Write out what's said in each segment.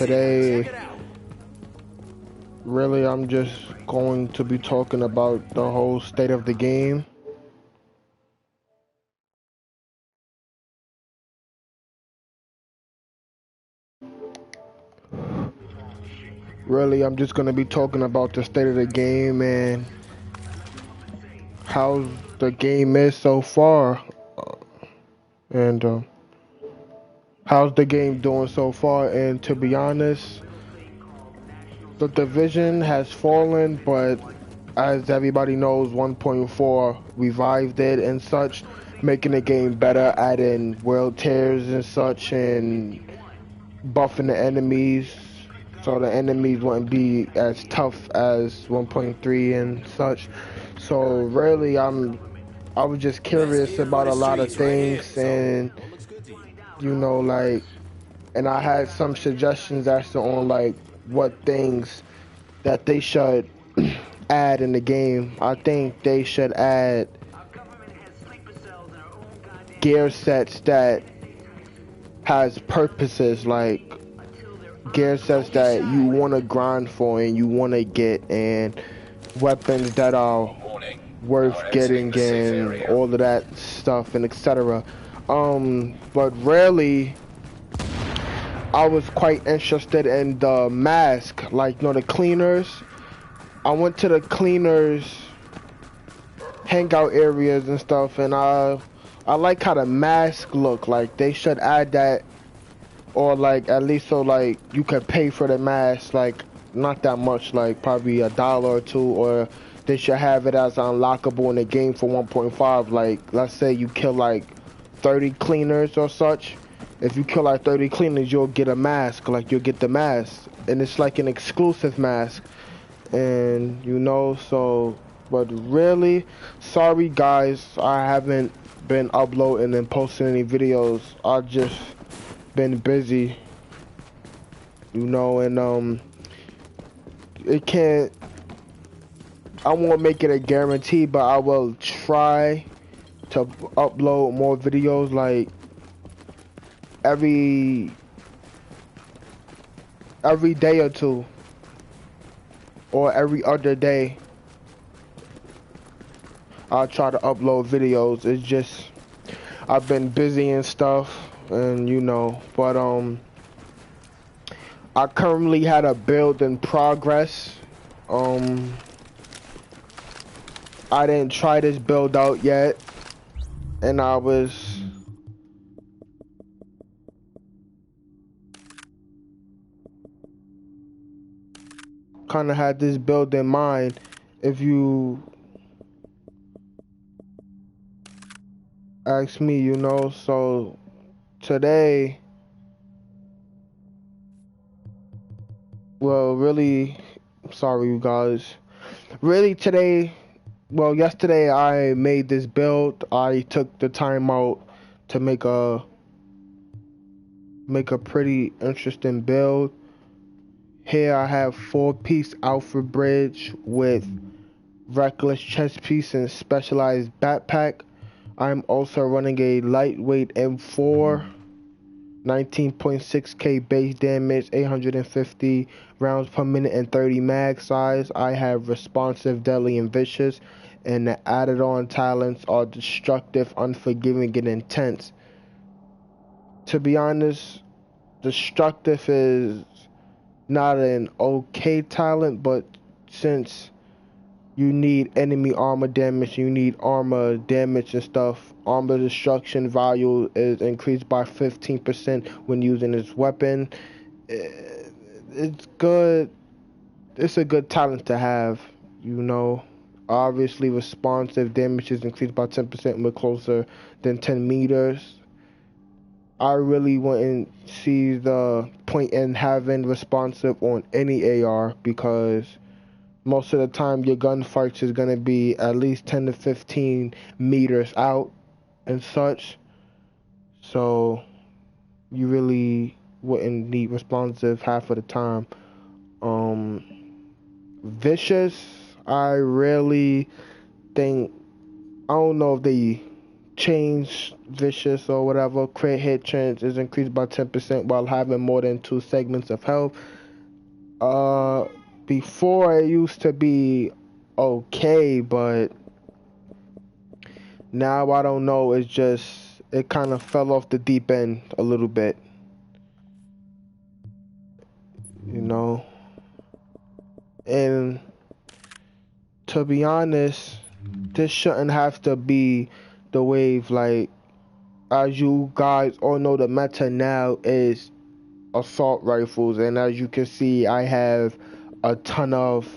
today, really, I'm just going to be talking about the whole state of the game. Really, I'm just going to be talking about the state of the game and how the game is so far. And how's the game doing so far. And to be honest, the division has fallen, but as everybody knows, 1.4 revived it and such, making the game better, adding world tiers and such, and buffing the enemies so the enemies wouldn't be as tough as 1.3 and such. So really, I was just curious about a lot of things, and like, and I had some suggestions as to on like what things that they should add in the game. I think they should add gear sets that has purposes, like gear sets that you want to grind for and you want to get, and weapons that are worth getting and all of that stuff and etc. But really, I was quite interested in the mask, like the cleaners. I went to the cleaners hangout areas and stuff, and I like how the mask look. Like they should add that, or like at least so like you could pay for the mask, like not that much, like probably $1 or two, or they should have it as unlockable in the game for 1.5. Like let's say you kill like 30 cleaners or such. If you kill like 30 cleaners, you'll get a mask. Like you'll get the mask, and it's like an exclusive mask. And so, but really, sorry guys, I haven't been uploading and posting any videos. I just been busy, and it can't, I won't make it a guarantee, but I will try to upload more videos like every day or two, or every other day. I'll try to upload videos. It's just I've been busy and stuff, and but I currently had a build in progress. I didn't try this build out yet, and I was kind of had this build in mind. If you ask me, so today, well, really, sorry you guys. Really today, well, yesterday I made this build. I took the time out to make a pretty interesting build. Here I have 4-piece Alpha Bridge with Reckless chest piece and specialized backpack. I'm also running a lightweight M4, 19.6k base damage, 850 rounds per minute, and 30 mag size. I have responsive, deadly, and vicious, and the added on talents are destructive, unforgiving, and intense. To be honest, destructive is not an okay talent, but since you need enemy armor damage, you need armor damage and stuff, armor destruction value is increased by 15% when using this weapon. It's good. It's a good talent to have, Obviously, responsive damage is increased by 10% when closer than 10 meters. I really wouldn't see the point in having responsive on any AR, because most of the time your gunfights is going to be at least 10 to 15 meters out and such. So you really wouldn't need responsive half of the time. Vicious, I really think, I don't know if they change vicious or whatever. Crit hit chance is increased by 10% while having more than 2 segments of health. Uh, Before it used to be okay, but now I don't know. It's just it kind of fell off the deep end a little bit, you know. And to be honest, this shouldn't have to be the wave. Like, as you guys all know, the meta now is assault rifles, and as you can see, a ton of.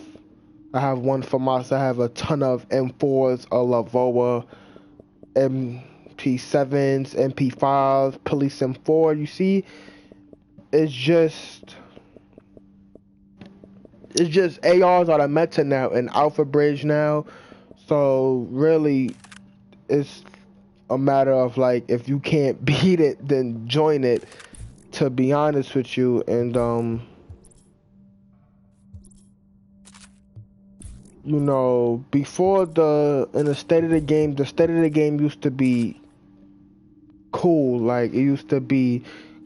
I have one for us. I have a ton of M4s, a Lavoa, MP7s, MP5s, Police M4. You see, it's just it's just ARs are the meta now and Alpha Bridge now. So really, it's a matter of like if you can't beat it, then join it. To be honest with you, and you know, before in the state of the game used to be cool. Like it used to be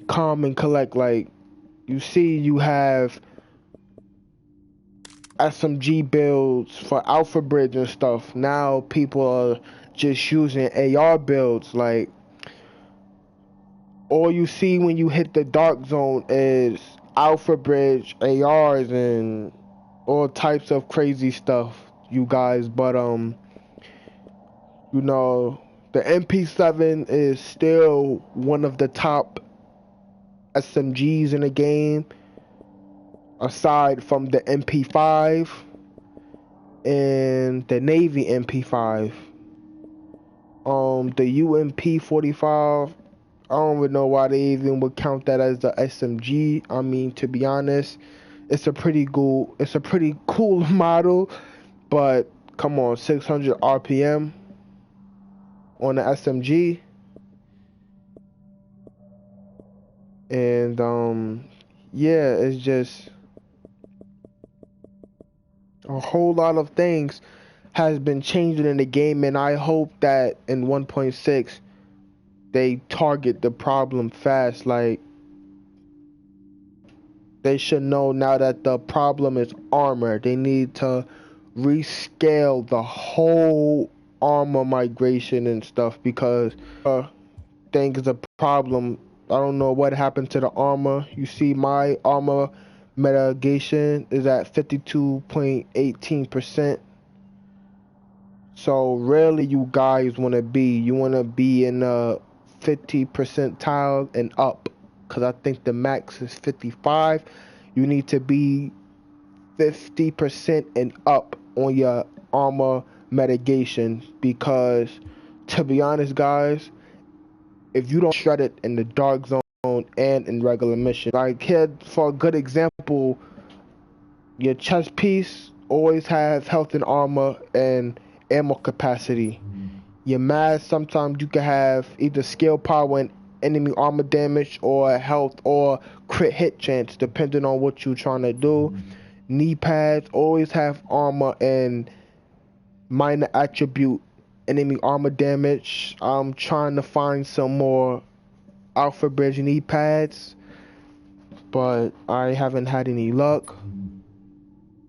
calm and collect. Like you see, you have SMG builds for Alpha Bridge and stuff. Now people are just using AR builds. Like all you see when you hit the dark zone is Alpha Bridge ARs and all types of crazy stuff, you guys. But you know, the MP7 is still one of the top SMGs in the game, aside from the MP5 and the Navy MP5. The UMP 45, I don't even know why they even would count that as the SMG. I mean, to be honest, it's a pretty cool model, but come on, 600 RPM on the SMG, and yeah, it's just a whole lot of things has been changing in the game, and I hope that in 1.6 they target the problem fast. Like they should know now that the problem is armor. They need to rescale the whole armor migration and stuff because thing is a problem. I don't know what happened to the armor. You see my armor mitigation is at 52.18%. So really you guys you want to be in the 50 percentile and up, because I think the max is 55. You need to be 50% and up on your armor mitigation, because to be honest guys, if you don't shred it in the dark zone and in regular mission, like here for a good example, your chest piece always has health and armor and ammo capacity. Your mask, sometimes you can have either skill power and enemy armor damage, or health or crit hit chance, depending on what you're trying to do. Knee pads always have armor and minor attribute enemy armor damage. I'm trying to find some more Alpha Bridge knee pads, but I haven't had any luck.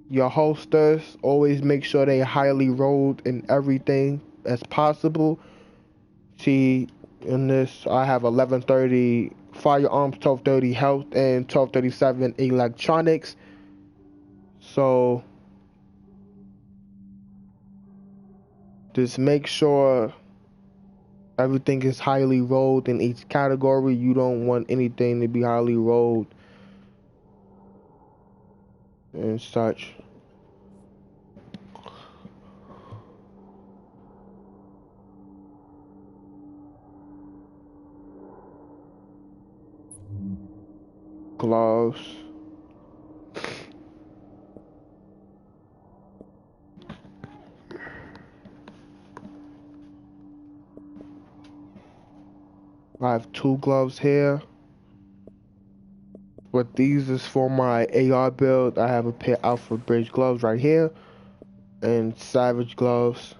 Your holsters, always make sure they highly rolled in everything as possible. See, in this, I have 1130 firearms, 1230 health, and 1237 electronics. So, just make sure everything is highly rolled in each category. You don't want anything to be highly rolled and such. Gloves. I have 2 gloves here, but these is for my AR build. I have a pair of Alpha Bridge gloves right here, and Savage gloves.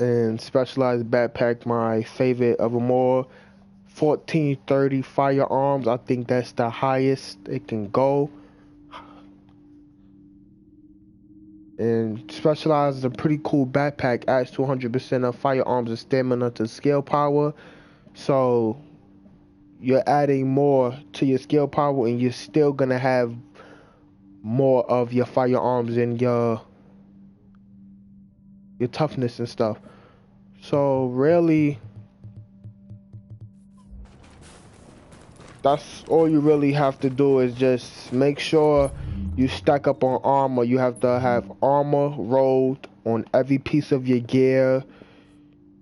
And specialized backpack, my favorite of them all. 1430 firearms. I think that's the highest it can go. And specialized is a pretty cool backpack. Adds 200% of firearms and stamina to skill power. So you're adding more to your skill power, and you're still gonna have more of your firearms and your toughness and stuff. So really, that's all you really have to do is just make sure you stack up on armor. You have to have armor rolled on every piece of your gear,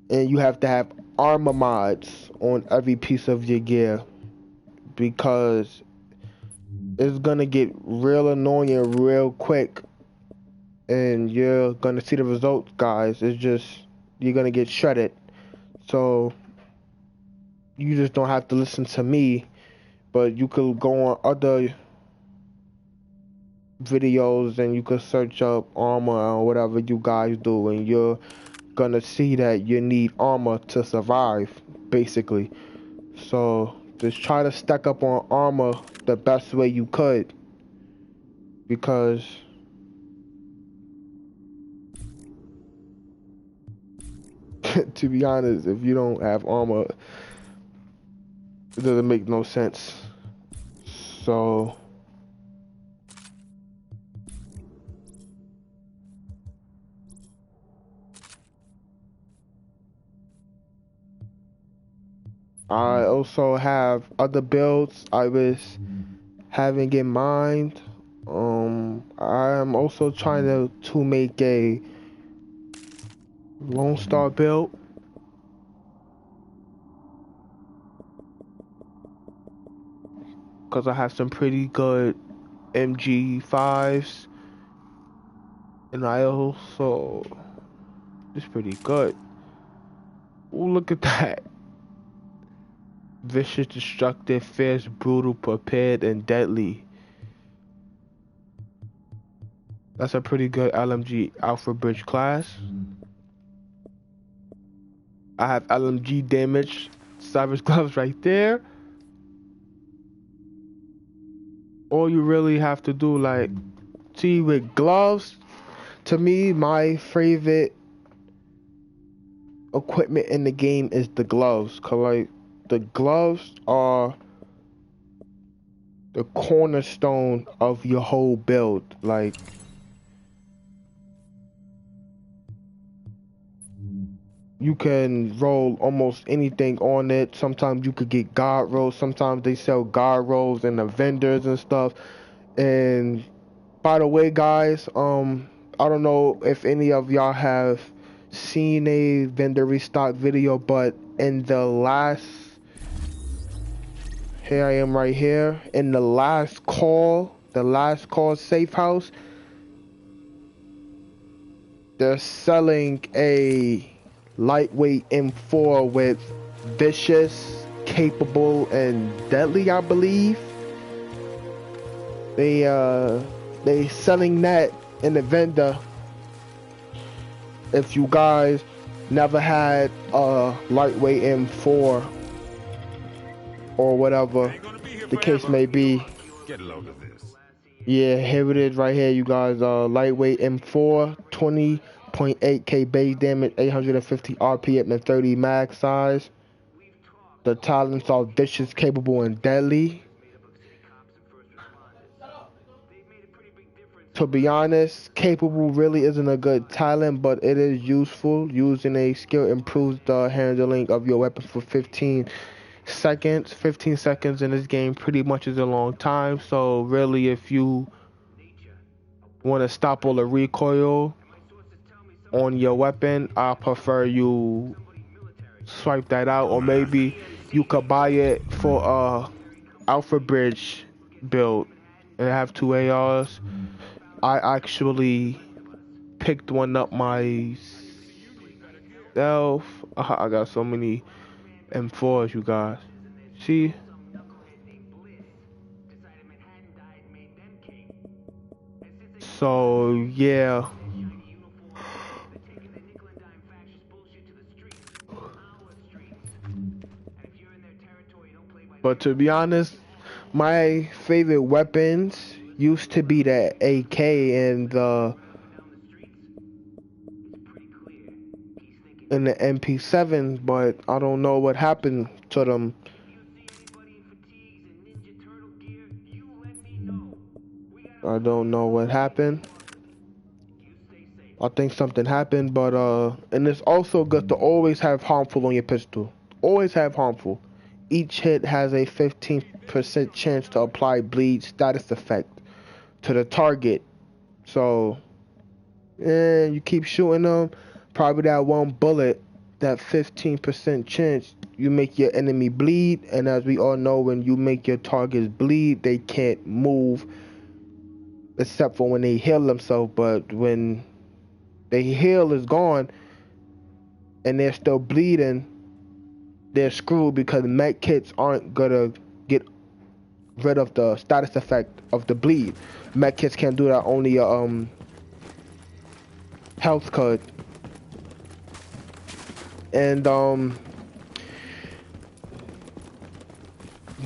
and you have to have armor mods on every piece of your gear, because it's gonna get real annoying real quick, and you're gonna see the results, guys. It's just you're gonna get shredded. So you just don't have to listen to me, but you could go on other videos and you could search up armor or whatever you guys do, and you're gonna see that you need armor to survive, basically. So just try to stack up on armor the best way you could, because to be honest, if you don't have armor, it doesn't make no sense. So I also have other builds I was having in mind. I am also trying to make a Lone Star build, because I have some pretty good MG5s, and I also, it's pretty good. Ooh, look at that. Vicious, destructive, fierce, brutal, prepared, and deadly. That's a pretty good LMG Alpha Bridge class. I have LMG damage, Savage Gloves right there. All you really have to do, like, see with gloves, to me, my favorite equipment in the game is the gloves. Cause like, the gloves are the cornerstone of your whole build. Like, you can roll almost anything on it. Sometimes you could get guard rolls. Sometimes they sell guard rolls in the vendors and stuff. And by the way, guys, I don't know if any of y'all have seen a vendor restock video, but in the last, here I am right here, in the last call safe house, they're selling a lightweight M4 with vicious, capable, and deadly, I believe. They selling that in the vendor. If you guys never had a lightweight M4 or whatever the case may be, Get a load of this. yeah, here it is right here, you guys. Lightweight M4, 20.8k base damage, 850 RPM, and 30 mag size. The talents are vicious, capable, and deadly. To be honest, capable really isn't a good talent, but it is useful. Using a skill improves the handling of your weapon for 15 seconds. 15 seconds in this game pretty much is a long time. So really, if you want to stop all the recoil on your weapon, I prefer you swipe that out, or maybe you could buy it for Alpha Bridge build and have 2 ARs. I actually picked one up myself. I got so many M4s, you guys. See? So, yeah. But to be honest, my favorite weapons used to be the AK and the MP7, but I don't know what happened to them. I don't know what happened. I think something happened, but and it's also good to always have harmful on your pistol. Always have harmful. Each hit has a 15% chance to apply bleed status effect to the target. So, and you keep shooting them, probably that one bullet, that 15% chance, you make your enemy bleed. And as we all know, when you make your targets bleed, they can't move except for when they heal themselves. But when the heal is gone and they're still bleeding, they're screwed because med kits aren't gonna get rid of the status effect of the bleed. Med kits can't do that. Only a health card. And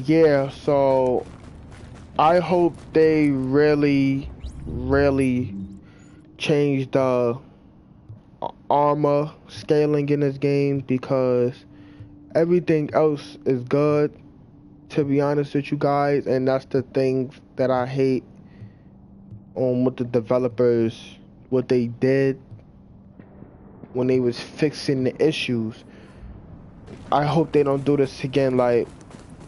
yeah, so I hope they really change the armor scaling in this game, because everything else is good, to be honest with you guys, and that's the things that I hate on what the developers, what they did when they was fixing the issues. I hope they don't do this again. Like,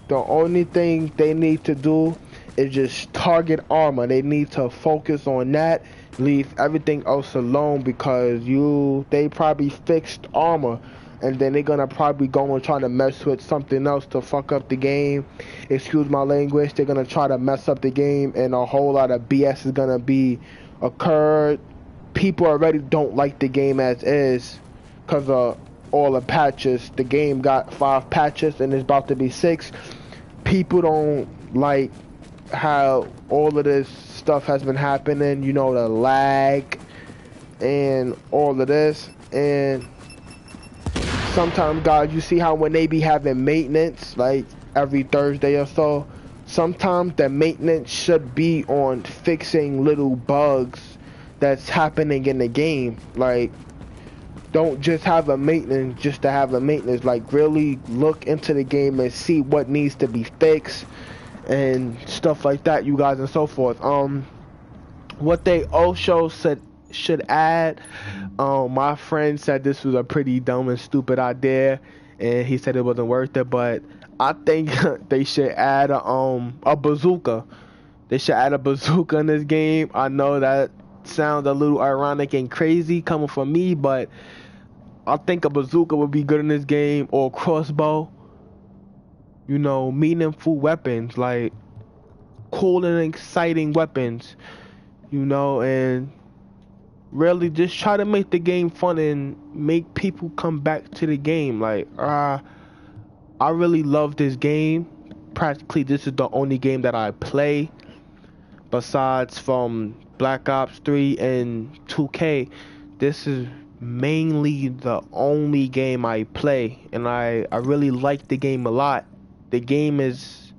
the only thing they need to do is just target armor. They need to focus on that. Leave everything else alone, because they probably fixed armor and then they're gonna probably go and try to mess with something else to fuck up the game. Excuse my language. They're gonna try to mess up the game and a whole lot of BS is gonna be occurred. People already don't like the game as is because of all the patches. The game got 5 patches and it's about to be 6. People don't like how all of this stuff has been happening, you know, the lag and all of this. And sometimes, guys, you see how when they be having maintenance, like every Thursday or so, sometimes the maintenance should be on fixing little bugs that's happening in the game. Like, don't just have a maintenance just to have a maintenance. Like, really look into the game and see what needs to be fixed and stuff like that, you guys, and so forth. What they also said should add, my friend said this was a pretty dumb and stupid idea, and he said it wasn't worth it, but I think they should add a bazooka. They should add a bazooka in this game. I know that sounds a little ironic and crazy coming from me, but I think a bazooka would be good in this game, or a crossbow. You know, meaningful weapons, like cool and exciting weapons, you know, and really just try to make the game fun and make people come back to the game. Like, I really love this game. Practically, this is the only game that I play besides from Black Ops 3 and 2K. This is mainly the only game I play, and I really like the game a lot. The game is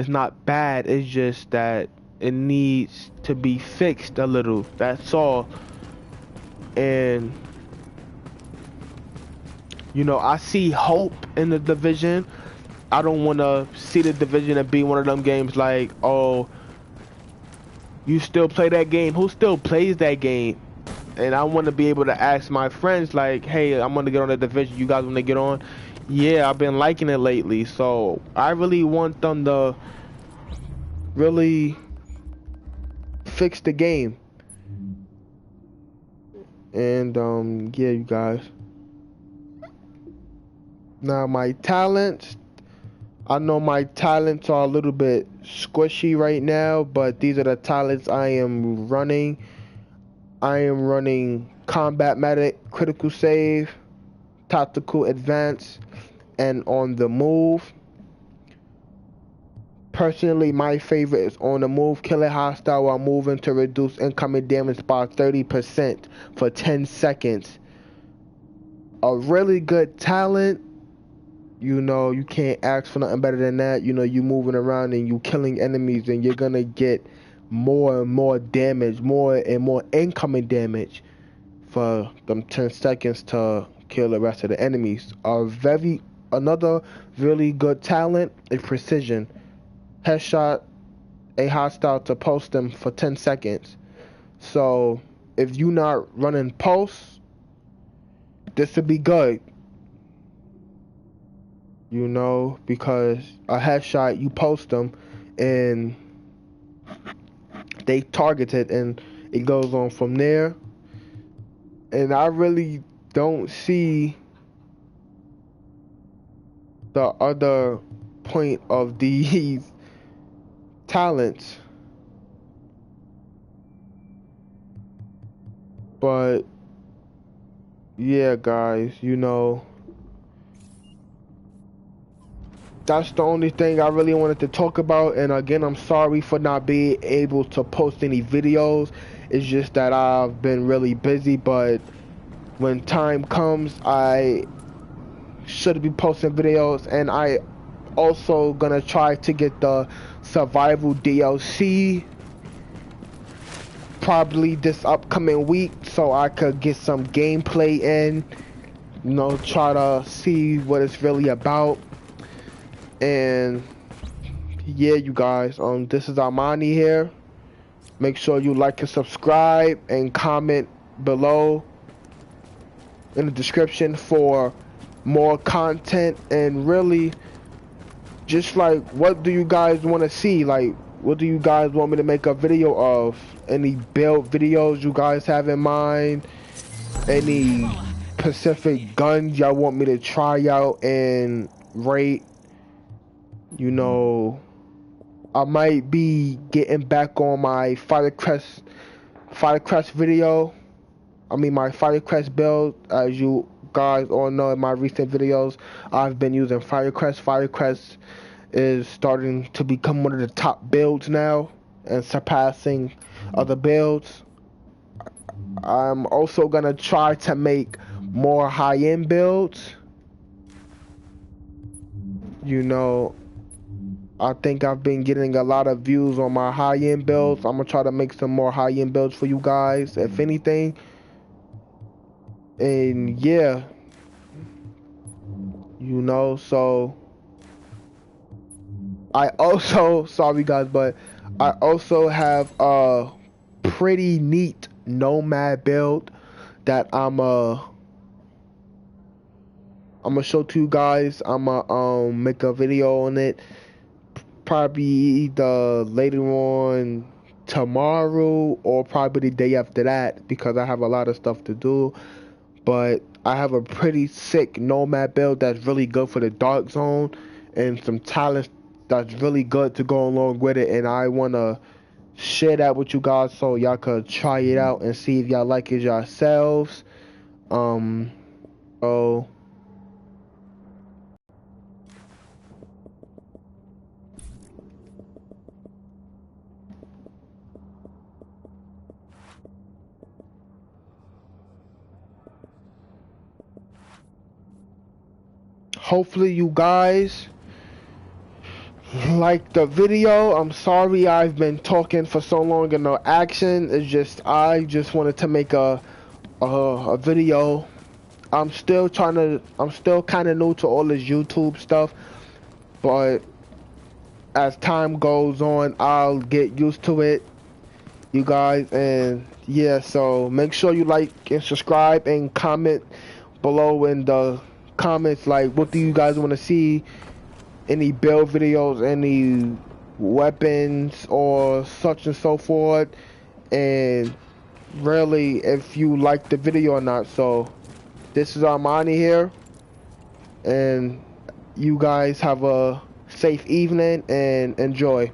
not bad. It's just that it needs to be fixed a little. That's all. And you know, I see hope in the Division. I don't want to see the Division and be one of them games like, oh, you still play that game? Who still plays that game? And I want to be able to ask my friends like, hey, I'm gonna get on the Division. You guys want to get on? Yeah, I've been liking it lately. So I really want them to really fix the game. And yeah, you guys. Now my talents, I know my talents are a little bit squishy right now, but these are the talents I am running. I am running combat medic, critical save, tactical advance, and on the move. Personally, my favorite is on the move. Kill a hostile while moving to reduce incoming damage by 30% for 10 seconds. A really good talent You know, you can't ask for nothing better than that. You know, you moving around and you killing enemies, and you're gonna get more and more damage, more and more incoming damage for them 10 seconds to kill the rest of the enemies. Another really good talent is precision. Headshot a hostile to post them for 10 seconds. So if you not running posts, this would be good. You know, because a headshot, you post them and they target it, and it goes on from there. And I really don't see the other point of these talents. But yeah, guys, you know, that's the only thing I really wanted to talk about. And again, I'm sorry for not being able to post any videos. It's just that I've been really busy, but when time comes, I should be posting videos. And I also gonna try to get the survival DLC probably this upcoming week, so I could get some gameplay in, you know, try to see what it's really about. And yeah, you guys, this is Armani here. Make sure you like and subscribe and comment below in the description for more content, and really just like, what do you guys want to see? Like, what do you guys want me to make a video of? Any build videos you guys have in mind? Any specific guns y'all want me to try out and rate? You know, I might be getting back on my Firecrest video. I mean, my Firecrest build. As you guys all know, in my recent videos, I've been using Firecrest. Firecrest is starting to become one of the top builds now and surpassing other builds. I'm also gonna try to make more high-end builds. You know, I think I've been getting a lot of views on my high-end builds. I'm gonna try to make some more high-end builds for you guys, if anything. And yeah, you know, so I also, sorry guys, but I also have a pretty neat nomad build that I'm gonna show to you guys. I'm gonna make a video on it probably either later on tomorrow or probably the day after that, because I have a lot of stuff to do. But I have a pretty sick nomad build that's really good for the dark zone, and some talents that's really good to go along with it, and I want to share that with you guys so y'all could try it out and see if y'all like it yourselves. So hopefully you guys like the video. I'm sorry I've been talking for so long and no action. It's just I just wanted to make a video. I'm still kind of new to all this YouTube stuff, but as time goes on, I'll get used to it, you guys. And yeah, so make sure you like and subscribe and comment below in the comments, like, what do you guys want to see, any build videos, any weapons or such and so forth, and really if you like the video or not. So this is Armani here, and you guys have a safe evening and enjoy.